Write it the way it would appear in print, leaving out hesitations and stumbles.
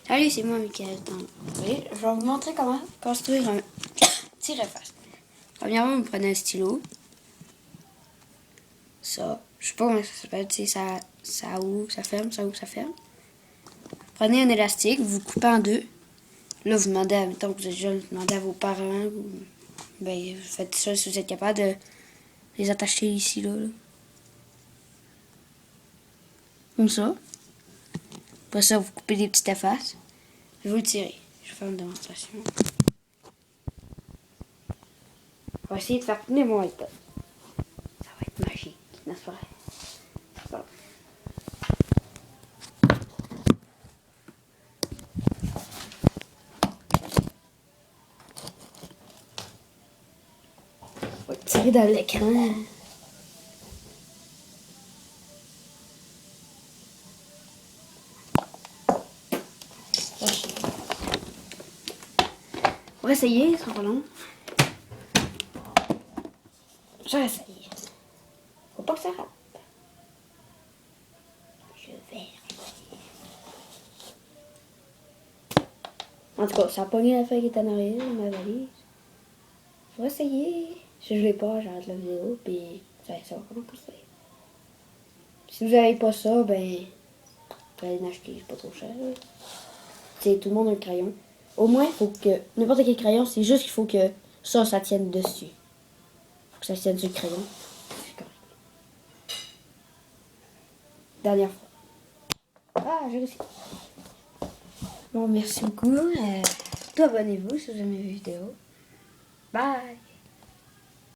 Salut, c'est moi, Mickaël. Oui, je vais vous montrer comment construire un tire-efface. Premièrement, vous prenez un stylo. Ça, je sais pas comment ça s'appelle, tu sais, ça ouvre, ça ferme, ça ouvre, ça ferme. Prenez un élastique, vous coupez en deux. Là, vous demandez, mettons que vous êtes jeune, vous demandez à vos parents, ben, vous faites ça si vous êtes capable de les attacher ici, là. Comme ça. Après ça, vous coupez des petites effaces. Et vous le tirez. Je vais faire une démonstration. On va essayer de faire tourner mon iPad. Ça va être magique, n'est-ce pas? Bon. On va tirer dans l'écran. On va essayer, ça sera pas long. Je vais essayer. Faut pas que ça rate. Je vais. En tout cas, ça a pogné la feuille qui est en arrière de ma valise. Je vais essayer. Si je l'ai pas, j'arrête la vidéo. Puis ça va comment construire. Si vous n'avez pas ça, ben. Vous allez en acheter, c'est pas trop cher. C'est tout le monde a un crayon. Au moins, il faut que. N'importe quel crayon, c'est juste qu'il faut que ça tienne dessus. Faut que ça tienne sur le crayon. C'est correct. Dernière fois. Ah, j'ai réussi. Bon, merci beaucoup. Abonnez-vous si vous aimez mes vidéos. Bye!